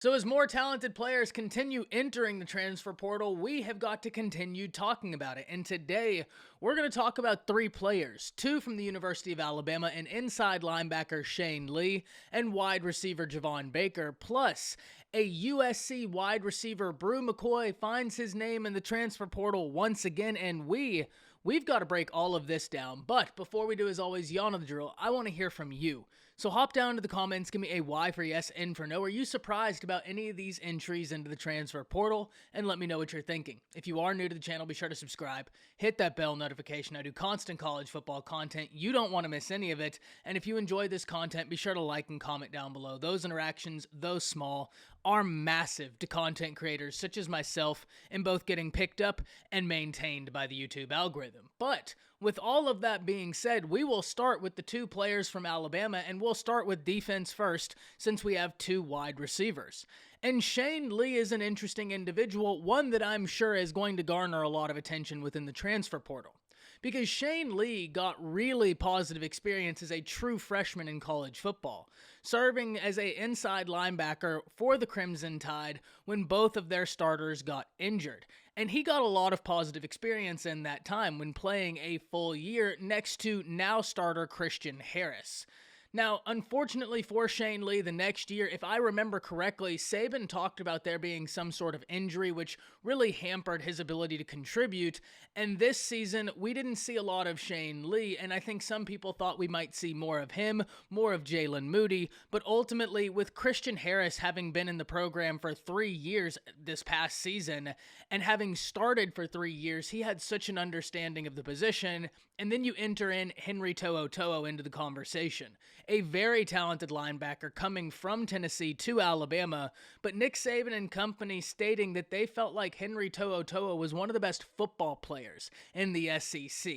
So, as more talented players continue entering the transfer portal, we have got to continue talking about it. And today, we're going to talk about three players: two from the University of Alabama, an inside linebacker Shane Lee, and wide receiver Javon Baker, plus a USC wide receiver Bru McCoy finds his name in the transfer portal once again. And we've got to break all of this down. But before we do, as always, y'all know the drill. I want to hear from you. So hop down to the comments, give me a Y for yes, N for no. Are you surprised about any of these entries into the transfer portal? And let me know what you're thinking. If you are new to the channel, be sure to subscribe, hit that bell notification. I do constant college football content. You don't want to miss any of it. And if you enjoy this content, be sure to like and comment down below. Those interactions, though small, are massive to content creators such as myself in both getting picked up and maintained by the YouTube algorithm. But with all of that being said, we will start with the two players from Alabama, and we'll start with defense first since we have two wide receivers. And Shane Lee is an interesting individual, one that I'm sure is going to garner a lot of attention within the transfer portal. Because Shane Lee got really positive experience as a true freshman in college football, serving as an inside linebacker for the Crimson Tide when both of their starters got injured. And he got a lot of positive experience in that time when playing a full year next to now starter Christian Harris. Now, unfortunately for Shane Lee, the next year, if I remember correctly, Saban talked about there being some sort of injury which really hampered his ability to contribute, and this season, we didn't see a lot of Shane Lee, and I think some people thought we might see more of him, more of Jalen Moody, but ultimately, with Christian Harris having been in the program for 3 years this past season, and having started for 3 years, he had such an understanding of the position, and then you enter in Henry To'oTo'o into the conversation. A very talented linebacker coming from Tennessee to Alabama, but Nick Saban and company stating that they felt like Henry To'oTo'o was one of the best football players in the SEC.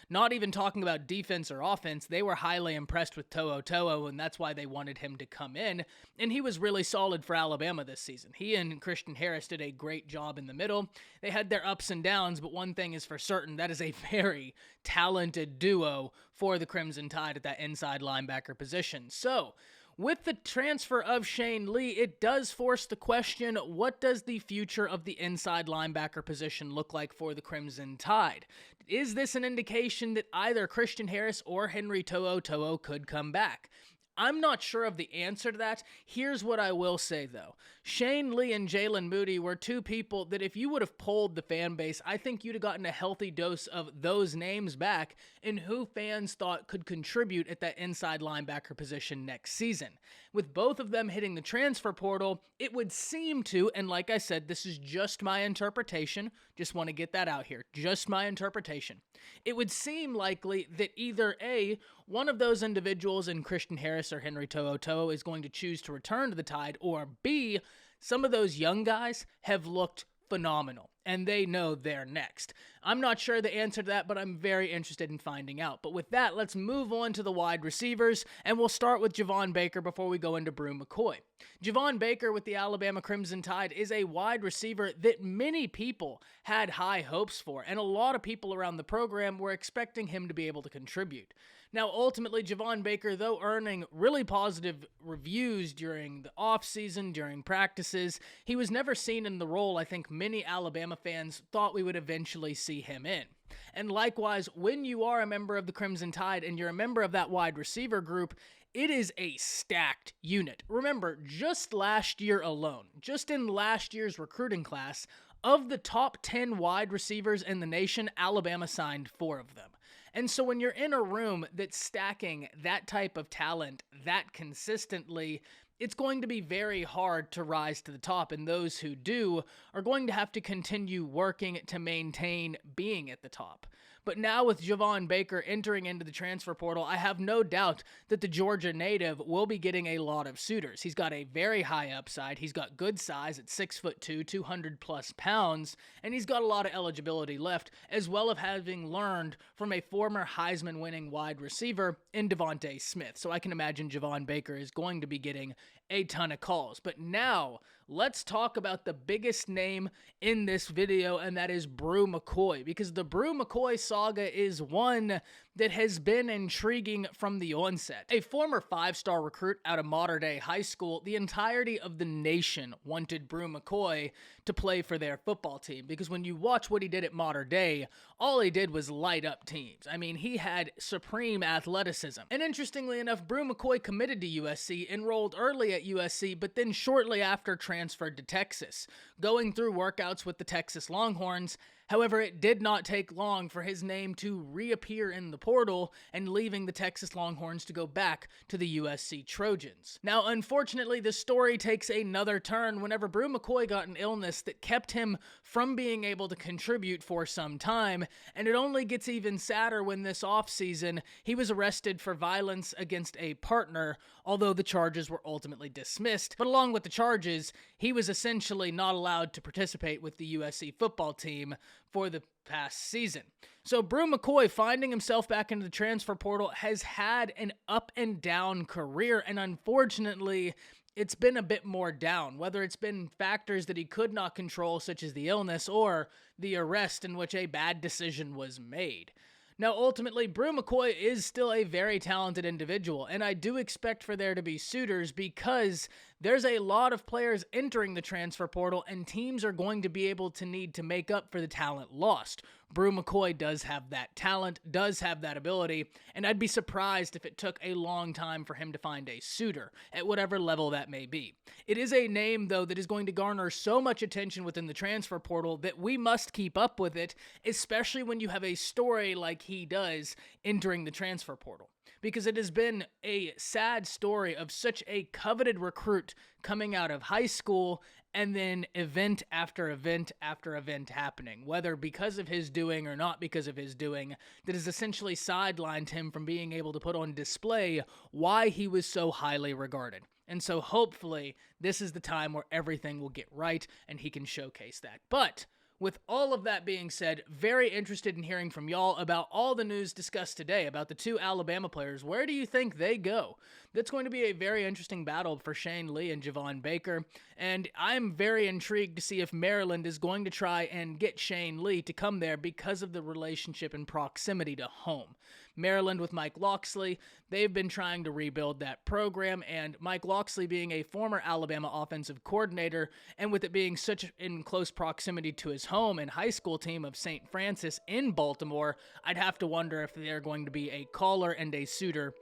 Not even talking about defense or offense, they were highly impressed with To'oTo'o, and that's why they wanted him to come in, and he was really solid for Alabama this season. He and Christian Harris did a great job in the middle. They had their ups and downs, but one thing is for certain, that is a very talented duo for the Crimson Tide at that inside linebacker position. So, with the transfer of Shane Lee, it does force the question, what does the future of the inside linebacker position look like for the Crimson Tide? Is this an indication that either Christian Harris or Henry To'oTo'o could come back? I'm not sure of the answer to that. Here's what I will say, though. Shane Lee and Jalen Moody were two people that if you would have polled the fan base, I think you'd have gotten a healthy dose of those names back and who fans thought could contribute at that inside linebacker position next season. With both of them hitting the transfer portal, it would seem to, and like I said, this is just my interpretation, just want to get that out here, just my interpretation. It would seem likely that either A, one of those individuals in Christian Harris or Henry To'oTo'o is going to choose to return to the Tide, or B, some of those young guys have looked phenomenal, and they know they're next. I'm not sure the answer to that, but I'm very interested in finding out. But with that, let's move on to the wide receivers, and we'll start with Javon Baker before we go into Bru McCoy. Javon Baker with the Alabama Crimson Tide is a wide receiver that many people had high hopes for, and a lot of people around the program were expecting him to be able to contribute. Now, ultimately, Javon Baker, though earning really positive reviews during the offseason, during practices, he was never seen in the role I think many Alabama fans thought we would eventually see him in. And likewise, when you are a member of the Crimson Tide and you're a member of that wide receiver group, it is a stacked unit. Remember, just last year alone, just in last year's recruiting class, of the top 10 wide receivers in the nation, Alabama signed 4 of them. And so when you're in a room that's stacking that type of talent that consistently, it's going to be very hard to rise to the top, and those who do are going to have to continue working to maintain being at the top. But now with Javon Baker entering into the transfer portal, I have no doubt that the Georgia native will be getting a lot of suitors. He's got a very high upside. He's got good size at 6'2", 200 plus pounds, and he's got a lot of eligibility left, as well as having learned from a former Heisman winning wide receiver in Devontae Smith. So I can imagine Javon Baker is going to be getting a ton of calls. But now, let's talk about the biggest name in this video, and that is Bru McCoy, because the Bru McCoy saga is one that has been intriguing from the onset. A former 5-star recruit out of Mater Dei High School, the entirety of the nation wanted Bru McCoy to play for their football team, because when you watch what he did at Mater Dei, all he did was light up teams. I mean, he had supreme athleticism. And interestingly enough, Bru McCoy committed to USC, enrolled early at USC, but then shortly after transferred to Texas, going through workouts with the Texas Longhorns. However, it did not take long for his name to reappear in the portal and leaving the Texas Longhorns to go back to the USC Trojans. Now, unfortunately, the story takes another turn whenever Bru McCoy got an illness that kept him from being able to contribute for some time, and it only gets even sadder when this offseason he was arrested for violence against a partner, although the charges were ultimately dismissed. But along with the charges, he was essentially not allowed to participate with the USC football team for the past season. So Bru McCoy, finding himself back into the transfer portal, has had an up and down career, and unfortunately, it's been a bit more down, whether it's been factors that he could not control, such as the illness, or the arrest in which a bad decision was made. Now, ultimately, Bru McCoy is still a very talented individual, and I do expect for there to be suitors because there's a lot of players entering the transfer portal, and teams are going to be able to need to make up for the talent lost. Bru McCoy does have that talent, does have that ability, and I'd be surprised if it took a long time for him to find a suitor, at whatever level that may be. It is a name, though, that is going to garner so much attention within the transfer portal that we must keep up with it, especially when you have a story like he does entering the transfer portal. Because it has been a sad story of such a coveted recruit coming out of high school and then event after event after event happening, whether because of his doing or not because of his doing, that has essentially sidelined him from being able to put on display why he was so highly regarded. And so hopefully this is the time where everything will get right and he can showcase that. But with all of that being said, very interested in hearing from y'all about all the news discussed today about the two Alabama players. Where do you think they go? That's going to be a very interesting battle for Shane Lee and Javon Baker, and I'm very intrigued to see if Maryland is going to try and get Shane Lee to come there because of the relationship and proximity to home. Maryland with Mike Locksley, they've been trying to rebuild that program, and Mike Locksley being a former Alabama offensive coordinator, and with it being such in close proximity to his home and high school team of St. Francis in Baltimore, I'd have to wonder if they're going to be a caller and a suitor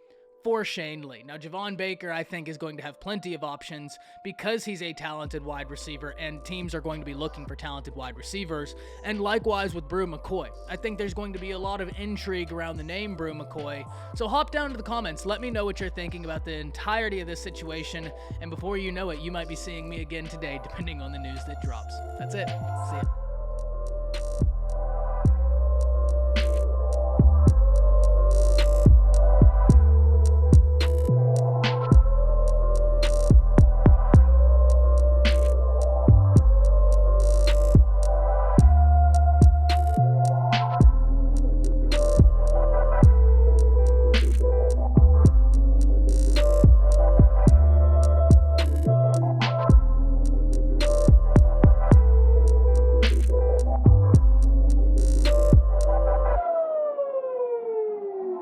for Shane Lee. Now, Javon Baker, I think, is going to have plenty of options because he's a talented wide receiver, and teams are going to be looking for talented wide receivers. And likewise with Bru McCoy. I think there's going to be a lot of intrigue around the name Bru McCoy. So hop down to the comments. Let me know what you're thinking about the entirety of this situation. And before you know it, you might be seeing me again today, depending on the news that drops. That's it. See ya.